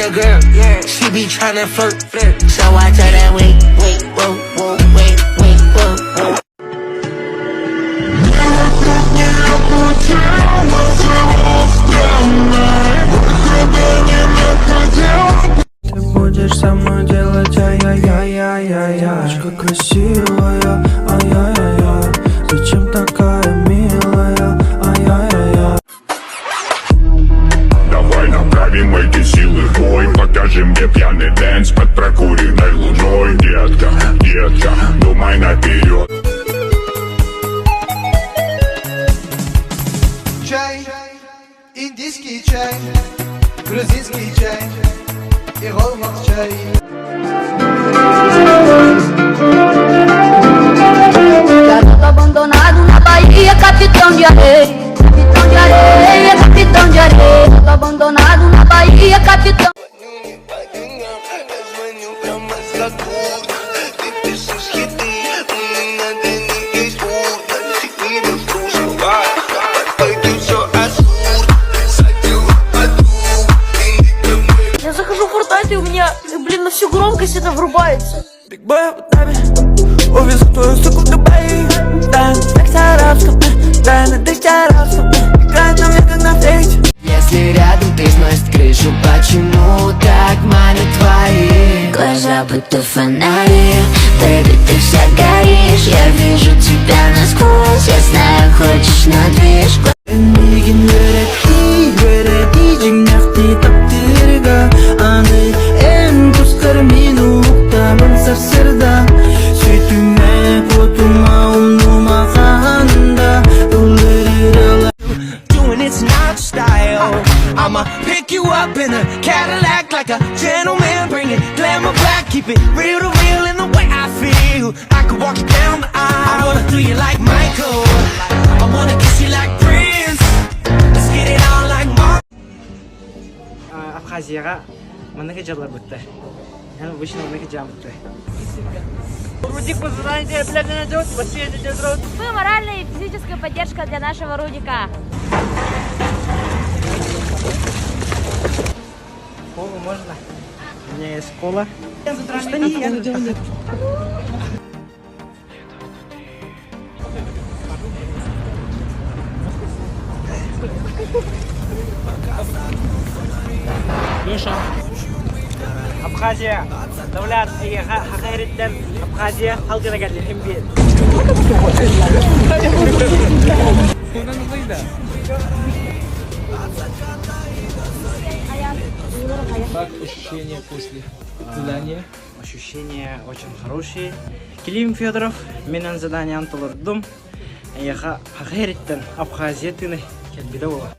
your girl, she be tryna flirt, so I tell that wait, whoa, whoa, wait, whoa, whoa. Ты будешь со мной делать ай-яй-яй-яй-яй. Девочка красивая, ай-яй-яй-яй. Зачем такая милая, ай-яй-яй-яй. Давай направим эти силы в бой. Покажи мне пьяный дэнс под прокуренной луной. Детка, детка, думай наперед. Чай, индийский чай, грузинский чай и голмак чай. Garoto abandonado na Bahia, capitão de areia. Capitão de areia, capitão de areia. Garoto abandonado na Bahia, capitão. Я захожу в Fortnite, и у меня, блин, на всю громкость это врубается. Увезу твою суку в Дубай. Да, так с арабском, да, на дыхе арабском. Играет на мне как на флейте. Если рядом ты сносит крышу, почему так манят твои глаза, будто фонари? Бэйби, ты вся горишь, я вижу тебя насквозь. Я знаю, хочешь на движ. Мигин веретичик нефти таптирга. Аны эн тускар мину уктамын сырда. Sütüme potuma unuma kanda. Doing it's not style. I'ma pick you up in a Cadillac like a gentleman. Bring it glamour back, keep it real to real in the way I feel. I could walk you down the aisle. I wanna do you like Michael. I wanna kiss you like Prince. Let's get it on like Mark. Абхазияга мынакей жылдар бүтті. Яны вышын мынакей жам бүтті. Рудик позвоните, блядь, найдет, бассейн идет рот. Мы моральная и физическая поддержка для нашего Рудика. Колу можно? У меня есть кола. Что не я? Леша. Абхазия, Давлат, Хахайриттен, Абхазия, халқына келген еңбек. Как ощущения после гуляния? Ощущения очень хорошие. Клим Федоров, менен задание антолырдым. Хахайриттен, Абхазия тыны келбеде бола.